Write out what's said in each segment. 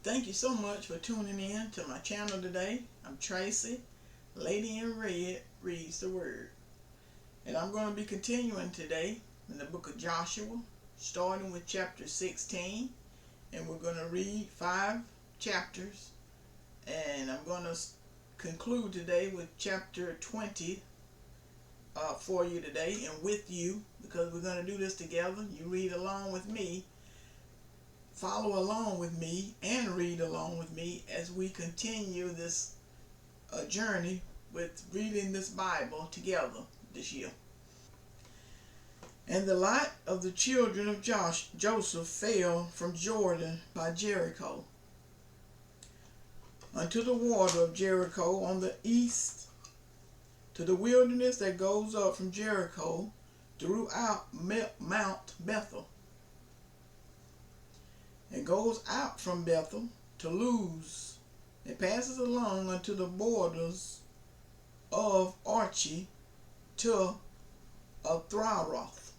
Thank you so much for tuning in to my channel today. I'm Tracy. Lady in Red reads the Word. And I'm going to be continuing today in the book of Joshua, starting with chapter 16. And we're going to read 5 chapters. And I'm going to conclude today with chapter 20 for you today and with you, because we're going to do this together. You read along with me. Follow along with me and read along with me as we continue this journey with reading this Bible together this year. And the lot of the children of Joseph fell from Jordan by Jericho unto the water of Jericho on the east, to the wilderness that goes up from Jericho throughout Mount Bethel, and goes out from Bethel to Luz, and passes along unto the borders of Archi to Thraroth,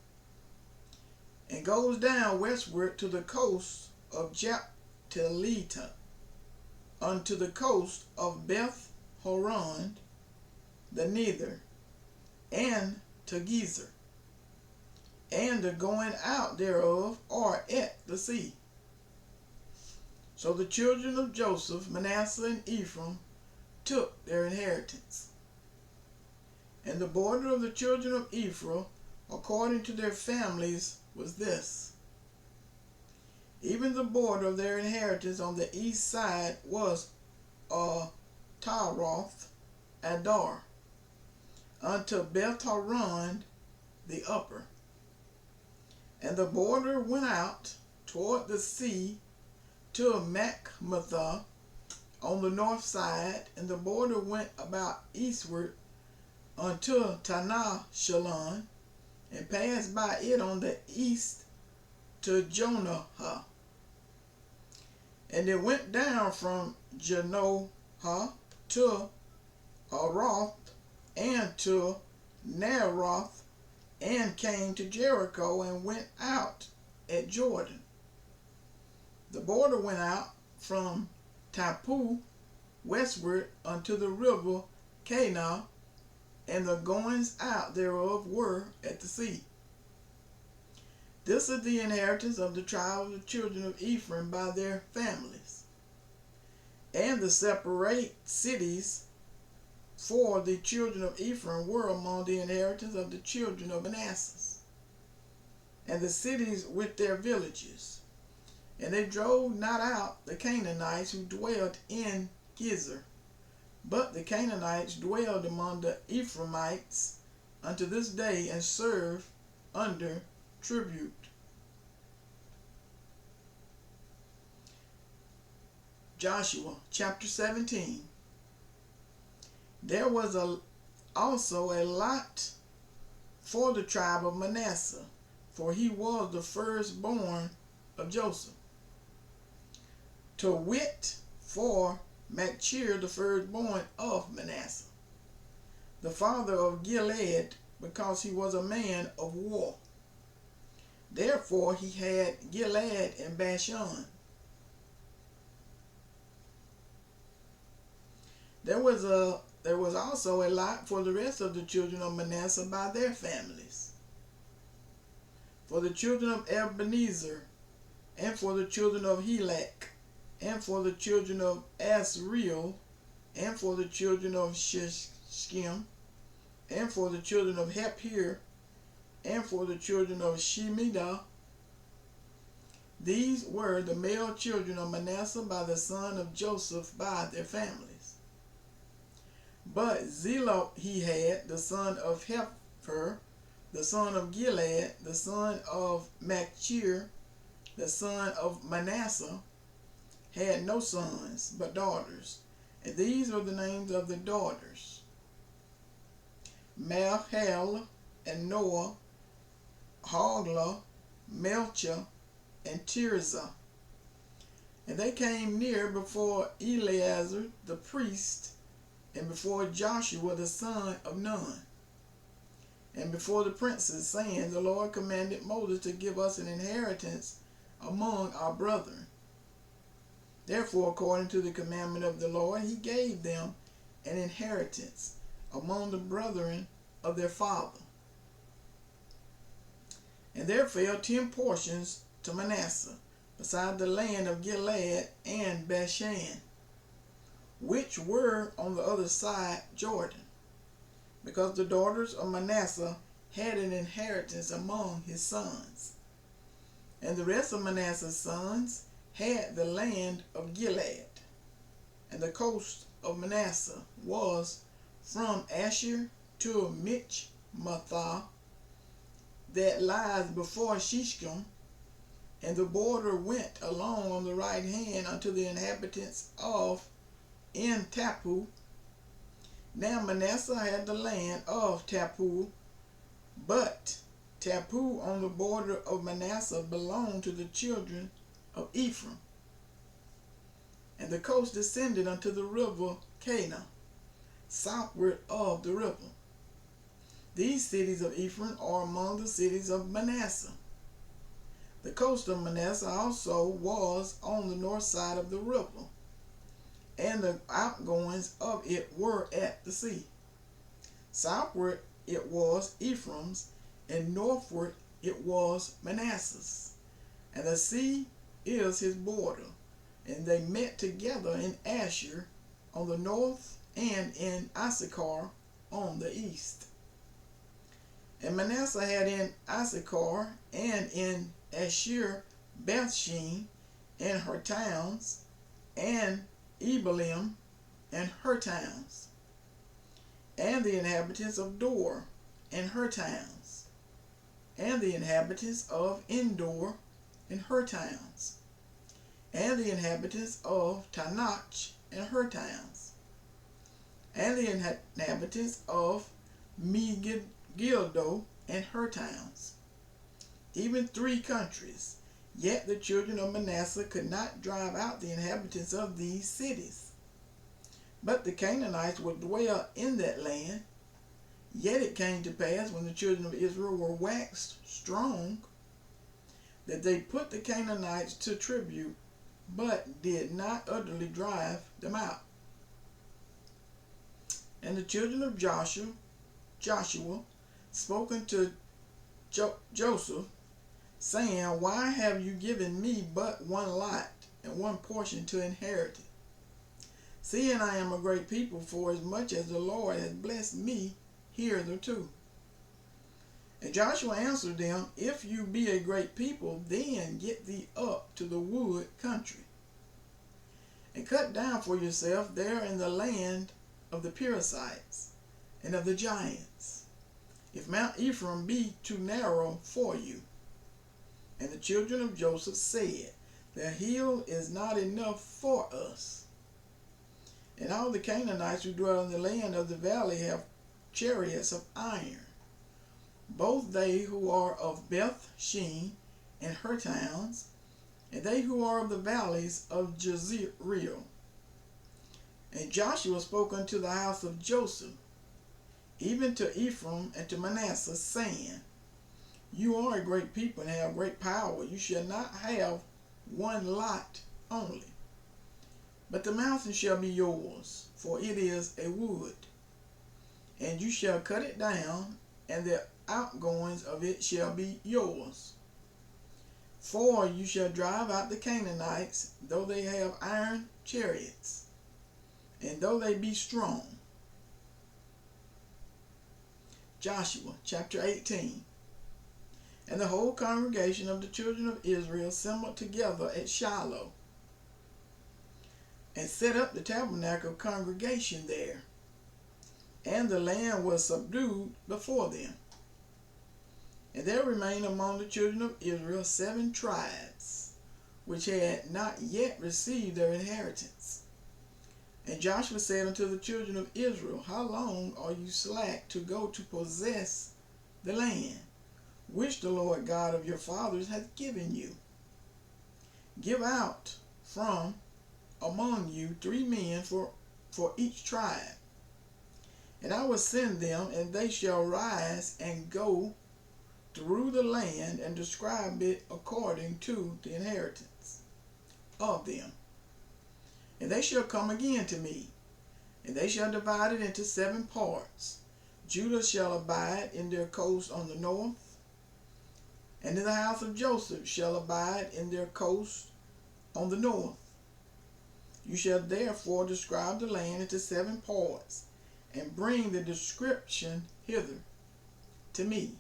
and goes down westward to the coast of Japtelita, unto the coast of Beth Horon, the nether, and to Gezer, and the going out thereof are at the sea. So the children of Joseph, Manasseh, and Ephraim took their inheritance. And the border of the children of Ephraim, according to their families, was this. Even the border of their inheritance on the east side was Taroth Adar, unto Beth Horon the upper. And the border went out toward the sea to Machmatha on the north side, and the border went about eastward unto Tanah-Shalon, and passed by it on the east to Jonah. And it went down from Janohah to Aroth and to Naroth, and came to Jericho, and went out at Jordan. The border went out from Tappuah westward unto the river Kanah, and the goings out thereof were at the sea. This is the inheritance of the tribe of the children of Ephraim by their families. And the separate cities for the children of Ephraim were among the inheritance of the children of Manasseh, and the cities with their villages. And they drove not out the Canaanites who dwelt in Gezer, but the Canaanites dwelled among the Ephraimites unto this day, and serve under tribute. Joshua chapter 17. There was also a lot for the tribe of Manasseh, for he was the firstborn of Joseph. To wit, for Machir, the firstborn of Manasseh, the father of Gilead, because he was a man of war. Therefore he had Gilead and Bashan. There was also a lot for the rest of the children of Manasseh by their families. For the children of Ebenezer, and for the children of Helek, and for the children of Asriel, and for the children of Shechem, and for the children of Hephir, and for the children of Shemidah. These were the male children of Manasseh by the son of Joseph by their families. But Zebulun he had, the son of Hephir, the son of Gilead, the son of Machir, the son of Manasseh, had no sons, but daughters. And these are the names of the daughters: Mahal, and Noah, Hoglah, Melchah, and Tirzah. And they came near before Eleazar the priest, and before Joshua the son of Nun, and before the princes, saying, The Lord commanded Moses to give us an inheritance among our brethren. Therefore, according to the commandment of the Lord, he gave them an inheritance among the brethren of their father. And there fell 10 portions to Manasseh, beside the land of Gilead and Bashan, which were on the other side Jordan, because the daughters of Manasseh had an inheritance among his sons. And the rest of Manasseh's sons had the land of Gilead. And the coast of Manasseh was from Asher to Michmathah, that lies before Shishkem, and the border went along on the right hand unto the inhabitants of En Tappuah. Now Manasseh had the land of Tappuah, but Tappuah on the border of Manasseh belonged to the children of Ephraim. And the coast descended unto the river Cana, southward of the river. These cities of Ephraim are among the cities of Manasseh. The coast of Manasseh also was on the north side of the river, and the outgoings of it were at the sea. Southward it was Ephraim's, and northward it was Manasseh's. And the sea is his border, and they met together in Asher on the north, and in Issachar on the east. And Manasseh had in Issachar and in Asher Bethshean and her towns, and Ebelim and her towns, and the inhabitants of Dor and her towns, and the inhabitants of Endor and her towns, and the inhabitants of Tanach and her towns, and the inhabitants of Megiddo and her towns, even 3 countries. Yet the children of Manasseh could not drive out the inhabitants of these cities. But the Canaanites would dwell in that land. Yet it came to pass, when the children of Israel were waxed strong, that they put the Canaanites to tribute, but did not utterly drive them out. And the children of Joshua spoke unto Joseph, saying, Why have you given me but one lot and one portion to inherit it? Seeing I am a great people, for as much as the Lord has blessed me hitherto. And Joshua answered them, If you be a great people, then get thee up to the wood country, and cut down for yourself there in the land of the Perizzites and of the giants, if Mount Ephraim be too narrow for you. And the children of Joseph said, The hill is not enough for us. And all the Canaanites who dwell in the land of the valley have chariots of iron, both they who are of Beth-shean and her towns, and they who are of the valleys of Jezreel. And Joshua spoke unto the house of Joseph, even to Ephraim and to Manasseh, saying, You are a great people and have great power. You shall not have one lot only, but the mountain shall be yours, for it is a wood. And you shall cut it down, and the outgoings of it shall be yours. For you shall drive out the Canaanites, though they have iron chariots, and though they be strong. Joshua chapter 18. And the whole congregation of the children of Israel assembled together at Shiloh, and set up the tabernacle of congregation there. And the land was subdued before them. And there remained among the children of Israel 7 tribes, which had not yet received their inheritance. And Joshua said unto the children of Israel, How long are you slack to go to possess the land, which the Lord God of your fathers hath given you? Give out from among you 3 men for each tribe. And I will send them, and they shall rise and go through the land and describe it according to the inheritance of them. And they shall come again to me, and they shall divide it into 7 parts. Judah shall abide in their coast on the north, and in the house of Joseph shall abide in their coast on the north. You shall therefore describe the land into 7 parts, and bring the description hither to me,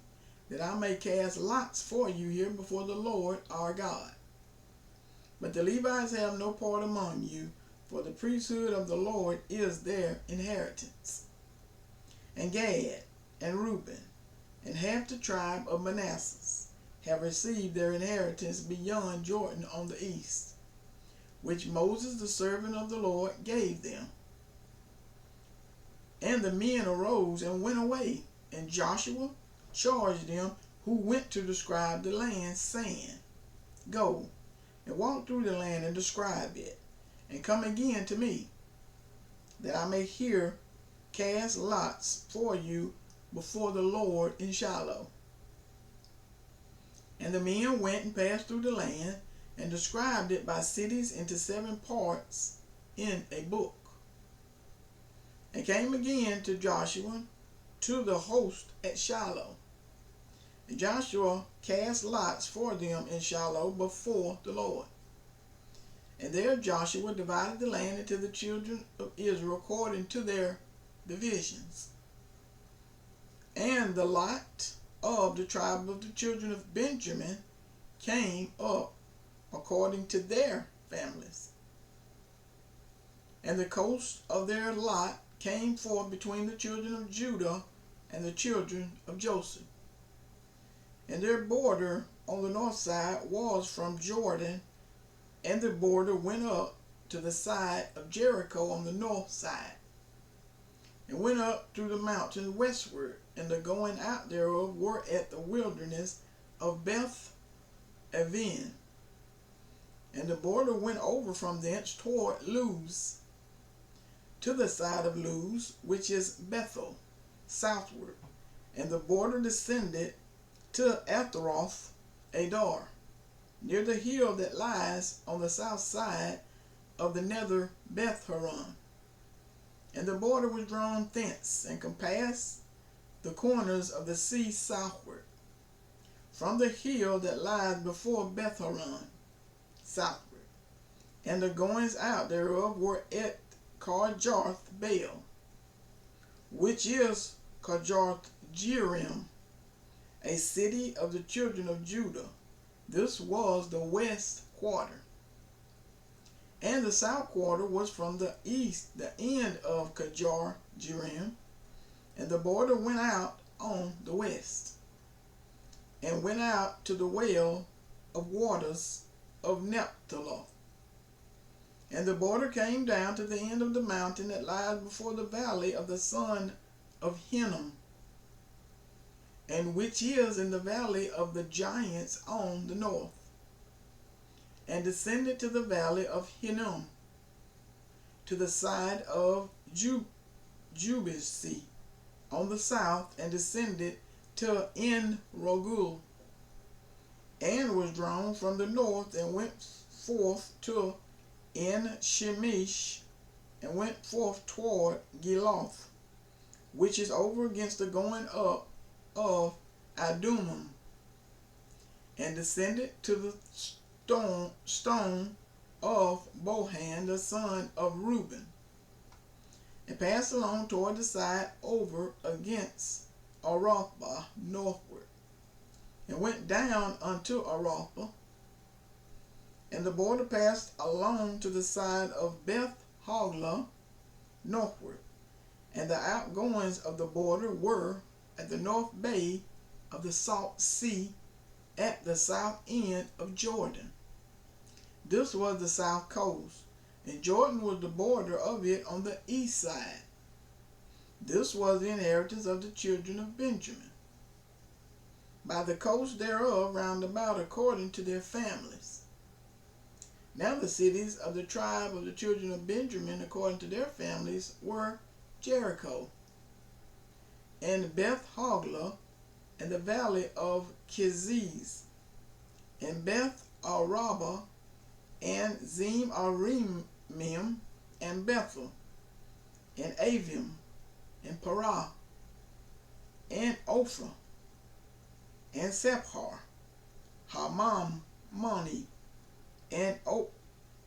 that I may cast lots for you here before the Lord our God. But the Levites have no part among you, for the priesthood of the Lord is their inheritance. And Gad and Reuben and half the tribe of Manasseh have received their inheritance beyond Jordan on the east, which Moses the servant of the Lord gave them. And the men arose and went away, and Joshua charged them who went to describe the land, saying, Go and walk through the land and describe it, and come again to me, that I may here cast lots for you before the Lord in Shiloh. And the men went and passed through the land, and described it by cities into 7 parts in a book. And came again to Joshua to the host at Shiloh. And Joshua cast lots for them in Shiloh before the Lord. And there Joshua divided the land into the children of Israel according to their divisions. And the lot of the tribe of the children of Benjamin came up according to their families. And the coast of their lot came forth between the children of Judah and the children of Joseph. And their border on the north side was from Jordan, and the border went up to the side of Jericho on the north side, and went up through the mountains westward, and the going out thereof were at the wilderness of Beth Aven. And the border went over from thence toward Luz, to the side of Luz, which is Bethel, southward. And the border descended to Athroth Adar, near the hill that lies on the south side of the nether Beth Horon. And the border was drawn thence, and compassed the corners of the sea southward, from the hill that lies before Beth Horon, southward. And the goings out thereof were at Karjarth Baal, which is Karjarth Jearim, a city of the children of Judah. This was the west quarter. And the south quarter was from the east, the end of Karjar Jearim, and the border went out on the west, and went out to the well of waters of Naphtaloth. And the border came down to the end of the mountain that lies before the valley of the son of Hinnom, and which is in the valley of the giants on the north, and descended to the valley of Hinnom, to the side of Jubisi on the south, and descended to En Rogul, and was drawn from the north, and went forth to En Shemesh, and went forth toward Giloth, which is over against the going up of Adumim, and descended to the stone of Bohan the son of Reuben, and passed along toward the side over against Arapah northward, and went down unto Arapah. And the border passed along to the side of Beth Hoglah northward, and the outgoings of the border were at the north bay of the Salt Sea, at the south end of Jordan. This was the south coast, and Jordan was the border of it on the east side. This was the inheritance of the children of Benjamin, by the coast thereof round about according to their families. Now the cities of the tribe of the children of Benjamin according to their families were Jericho, and Beth Hoglah, and the valley of Keziz, and Beth Arabah, and Zim Arimim, and Bethel, and Avim, and Parah, and Ophrah, and Sephar, Hamam, Moni, and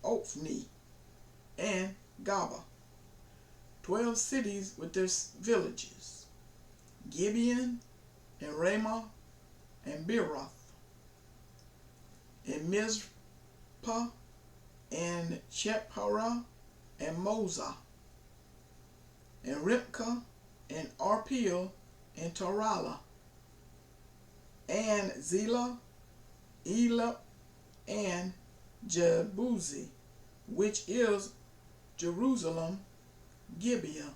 Ophni, and Gaba, 12 cities with their villages, Gibeon, and Ramah, and Beeroth, and Mizpah, and Chephara, and Mozah, and Ribkah, and Arpeel, and Tarala, and Zelah, Elah, and Jebuzi, which is Jerusalem, Gibeah,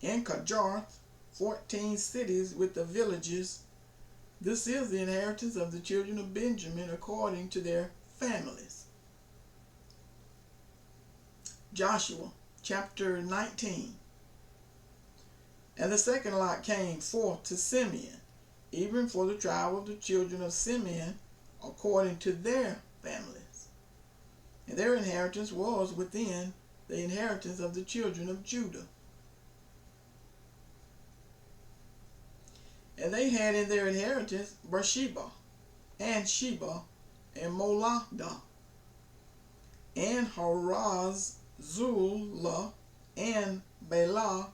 and Kajarth, 14 cities with the villages. This is the inheritance of the children of Benjamin according to their families. Joshua chapter 19. And the second lot came forth to Simeon, even for the tribe of the children of Simeon, according to their families. And their inheritance was within the inheritance of the children of Judah. And they had in their inheritance Beersheba, and Sheba, and Moladah, and Harazzulah, and Bela,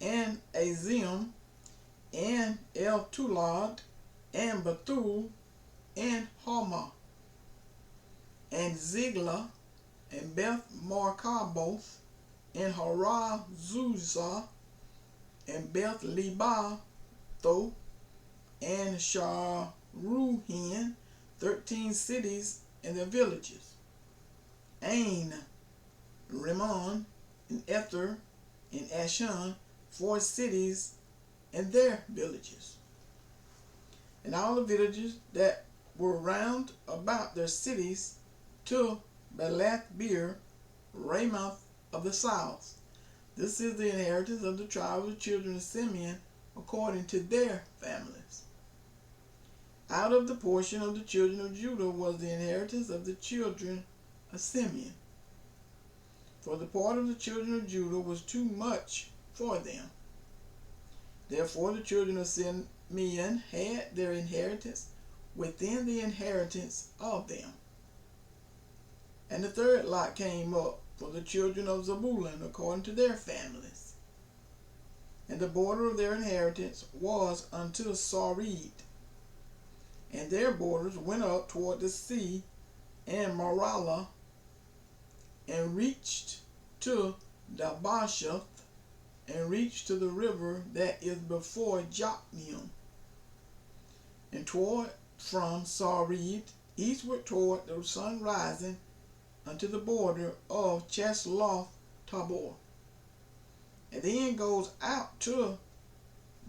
and Azim, and El-Tulad, and Bethul, and Homa, and Ziglah, and Beth-Markaboth, and Harazzuzah, and Beth-Lebatho, and Sharuhen, 13 cities and their villages, Ain, Rimmon, and Ether, and Ashan, 4 cities and their villages, and all the villages that were round about their cities, to Belath-beer, Ramoth of the south. This is the inheritance of the tribe of the children of Simeon according to their families. Out of the portion of the children of Judah was the inheritance of the children of Simeon. For the part of the children of Judah was too much for them. Therefore the children of Simeon had their inheritance within the inheritance of them. And the third lot came up for the children of Zebulun according to their families. And the border of their inheritance was unto Sarid. And their borders went up toward the sea and Maralah, and reached to Dabashath, and reached to the river that is before Jokneam, and toward from Sarid eastward toward the sun rising unto the border of Chesloth Tabor, and then goes out to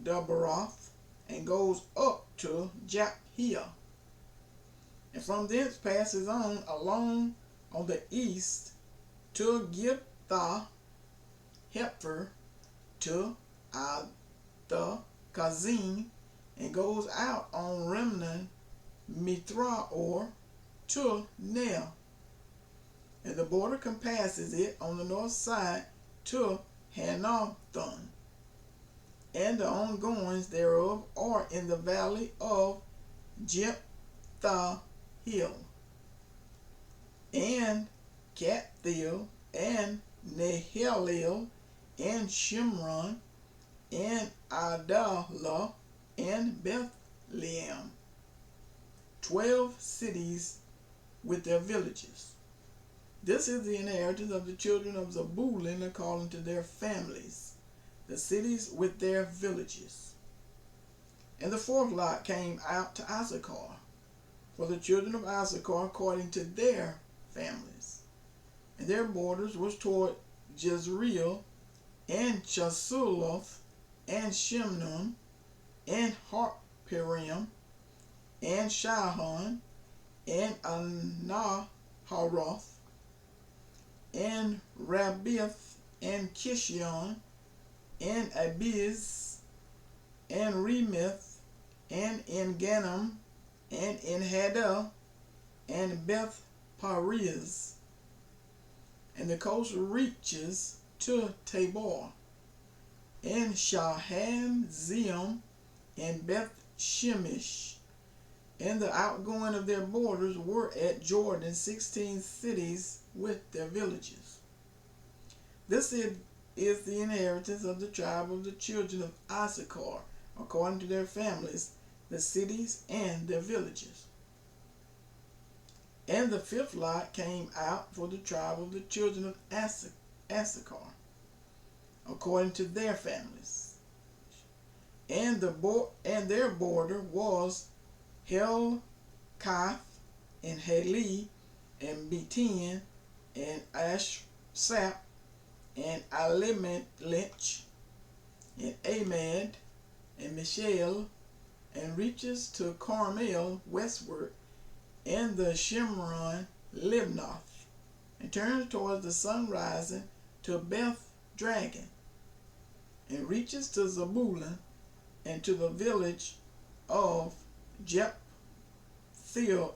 Dabaroth, and goes up to Japhia, and from thence passes on along on the east to Gibbtha Hepher, to Adha Kazim, and goes out on Remnon Mithraor to Nell, and the border compasses it on the north side to Hanathon, and the ongoings thereof are in the valley of Jephthah Hill, and Kathil, and Nehalel, and Shimron, and Adalah, and Bethlehem, 12 cities with their villages. This is the inheritance of the children of Zebulun according to their families, the cities with their villages. And the fourth lot came out to Issachar, for the children of Issachar according to their families. And their borders was toward Jezreel, and Chasuloth, and Shimnon, and Harperim, and Shihon, and Anaharoth, and Rabith, and Kishion, and Abiz, and Remeth, and En-Ganim, and En-Haddah, and Beth Pariz. and the coast reaches to Tabor, and Shaham-Zim, and Beth Shemesh, and the outgoing of their borders were at Jordan 16 cities with their villages. This is the inheritance of the tribe of the children of Issachar, according to their families, the cities and their villages. And the fifth lot came out for the tribe of the children of Issachar, according to their families. And their border was Helkath, and Hali, and Betin, and Ashsap, and Allotments, and Ahmad, and Mishael, and reaches to Carmel westward, and the Shimron Libnath, and turns towards the sun rising to Beth Dragon, and reaches to Zebulun, and to the village of Jephtheel,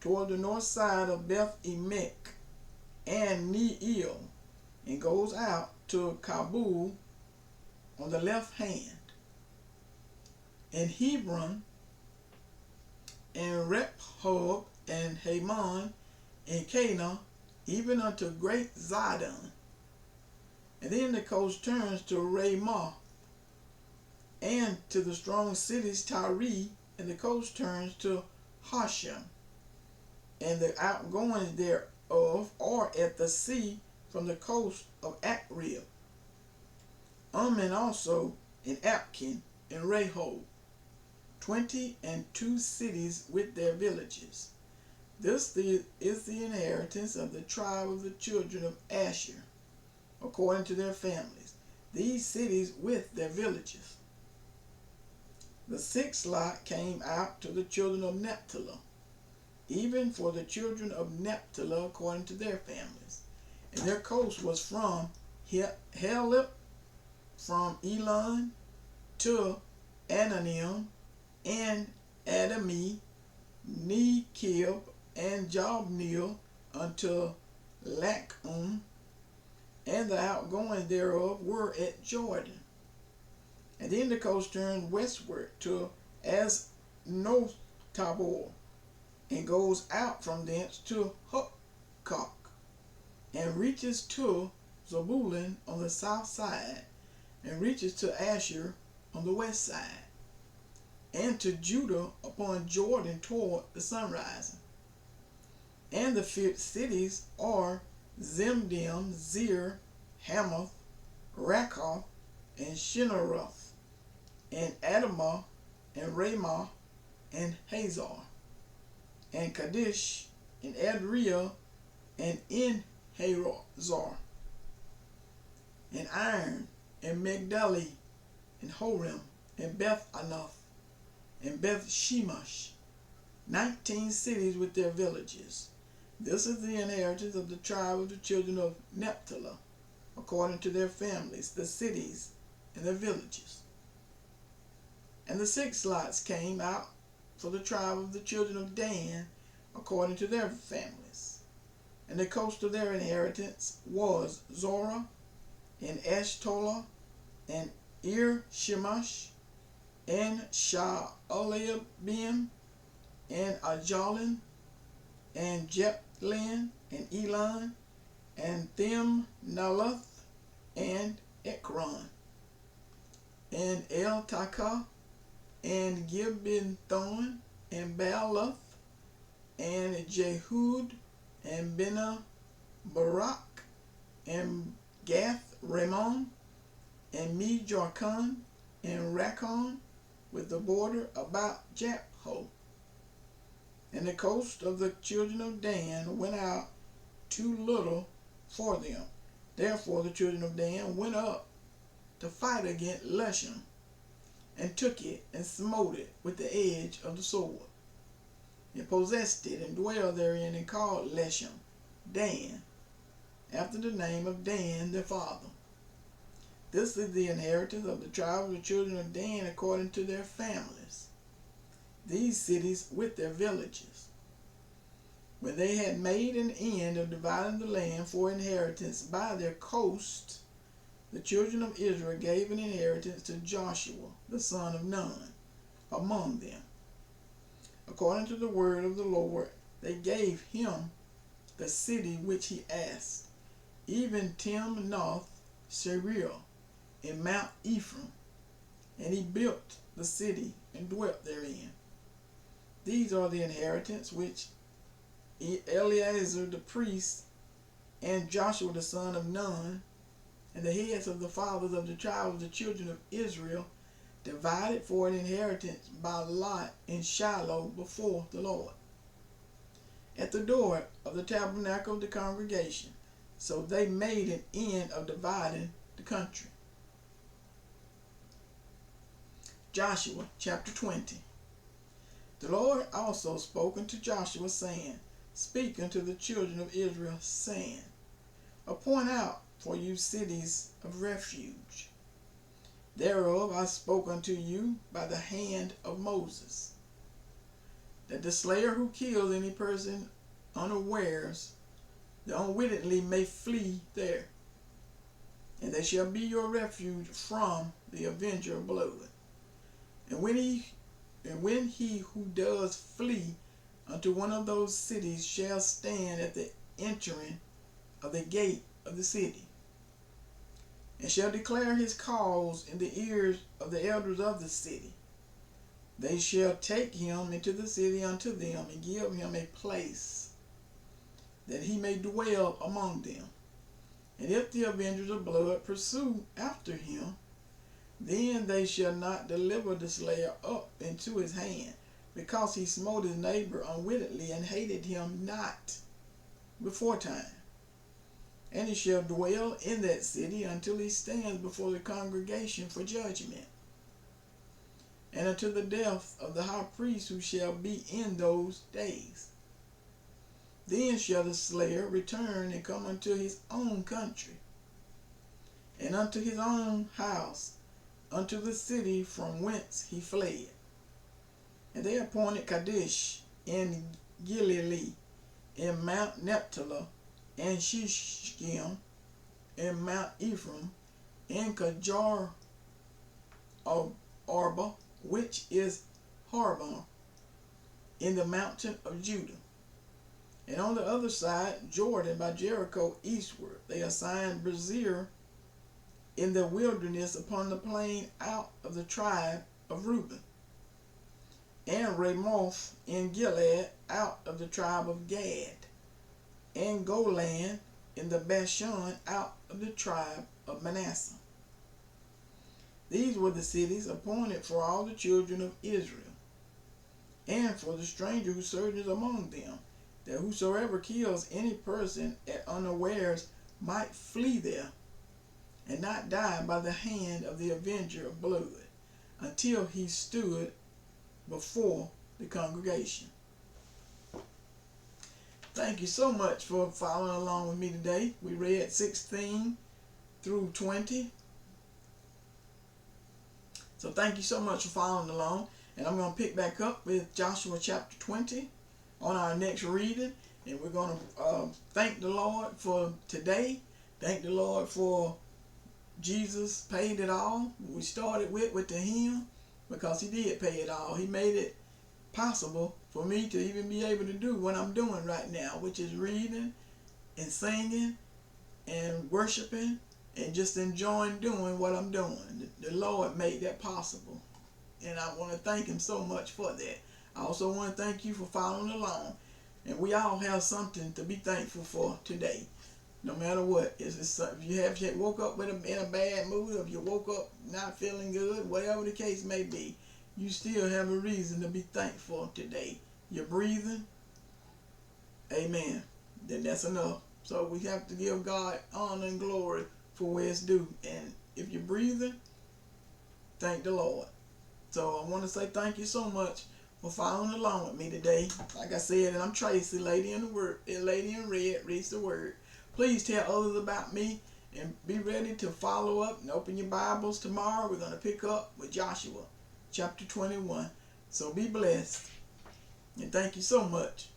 toward the north side of Beth Emek and Neiel, and goes out to Kabul on the left hand, and Hebron, and Rephob, and Haman, and Cana, even unto great Zidon. And then the coast turns to Ramoth, and to the strong cities Tyre, and the coast turns to Hashem, and the outgoings thereof are at the sea from the coast of Akrib, and also in Apkin and Rehob, 22 cities with their villages. This is the inheritance of the tribe of the children of Asher, according to their families, these cities with their villages. The sixth lot came out to the children of Naphtali, even for the children of Naphtali according to their families. And their coast was from Helip, from Elon to Ananim, and Adami, Nekib, and Jobneel unto Lakum, and the outgoing thereof were at Jordan. And then the coast turned westward to Aznoth-Tabor, and goes out from thence to Hukkok, and reaches to Zebulun on the south side, and reaches to Asher on the west side, and to Judah upon Jordan toward the sunrising. And the fifth cities are Zemdim, Zir, Hamath, Rakoth, and Shinneroth, and Adamah, and Ramah, and Hazor, and Kadesh, and Adriah, and En-Hazor, and Iron, and Migdali, and Horem, and Beth-Anath, and Beth-Shemesh, 19 cities with their villages. This is the inheritance of the tribe of the children of Naphtali, according to their families, the cities and their villages. And the six lots came out for the tribe of the children of Dan, according to their families. And the coast of their inheritance was Zorah, and Eshtola, and Ir-Shemash, and Sha'alabim, and Ajalin, and Jephlin, and Elon, and Thimnaloth, and Ekron, and El-Takah, and Gibbethon, and Baaloth, and Jehud, and Bena-Barak, and Gath-Ramon, and Me-Jarkon, and Rakon, with the border about Japho. And the coast of the children of Dan went out too little for them. Therefore the children of Dan went up to fight against Leshem, and took it, and smote it with the edge of the sword, and possessed it, and dwelled therein, and called Leshem Dan, after the name of Dan their father. This is the inheritance of the tribe of the children of Dan according to their families, these cities with their villages. When they had made an end of dividing the land for inheritance by their coast, the children of Israel gave an inheritance to Joshua, the son of Nun, among them. According to the word of the Lord, they gave him the city which he asked, even Timnath Serah in Mount Ephraim, and he built the city and dwelt therein. These are the inheritance which Eleazar the priest and Joshua the son of Nun and the heads of the fathers of the tribes of the children of Israel divided for an inheritance by lot in Shiloh before the Lord, at the door of the tabernacle of the congregation. So they made an end of dividing the country. Joshua chapter 20. The Lord also spoke unto Joshua, saying, Speak unto the children of Israel, saying, Appoint out for you cities of refuge. Thereof I spoke unto you by the hand of Moses, that the slayer who kills any person unawares, the unwittingly may flee there, and they shall be your refuge from the avenger of blood. And when he who does flee unto one of those cities shall stand at the entering of the gate of the city, and shall declare his cause in the ears of the elders of the city, they shall take him into the city unto them, and give him a place, that he may dwell among them. And if the avengers of blood pursue after him, then they shall not deliver the slayer up into his hand, because he smote his neighbor unwittingly, and hated him not before time. And he shall dwell in that city until he stands before the congregation for judgment, and until the death of the high priest who shall be in those days. Then shall the slayer return and come unto his own country, and unto his own house, unto the city from whence he fled. And they appointed Kadesh in Galilee, in Mount Naphtali, and Shishkim, in Mount Ephraim, in Kajar of Arba, which is Harbon, in the mountain of Judah. And on the other side, Jordan by Jericho eastward, they assigned Brazier in the wilderness upon the plain out of the tribe of Reuben, and Ramoth in Gilead out of the tribe of Gad, and Golan in the Bashan out of the tribe of Manasseh. These were the cities appointed for all the children of Israel, and for the stranger who sojourns among them, that whosoever kills any person at unawares might flee there, and not die by the hand of the avenger of blood, until he stood before the congregation. Thank you so much for following along with me today. We read 16 through 20. So thank you so much for following along. And I'm going to pick back up with Joshua chapter 20 on our next reading. And we're going to thank the Lord for today. Thank the Lord for Jesus paid it all. We started with the hymn, because he did pay it all. He made it possible for me to even be able to do what I'm doing right now, which is reading and singing and worshiping and just enjoying doing what I'm doing. The Lord made that possible, and I want to thank him so much for that. I also want to thank you for following along, and we all have something to be thankful for today. No matter what, if you woke up in a bad mood, or if you woke up not feeling good, whatever the case may be, you still have a reason to be thankful today. You're breathing, amen, then that's enough. So we have to give God honor and glory for where it's due. And if you're breathing, thank the Lord. So I want to say thank you so much for following along with me today. Like I said, and I'm Tracy, Lady in Red, reads the word. Please tell others about me, and be ready to follow up and open your Bibles tomorrow. We're going to pick up with Joshua chapter 21. So be blessed, and thank you so much.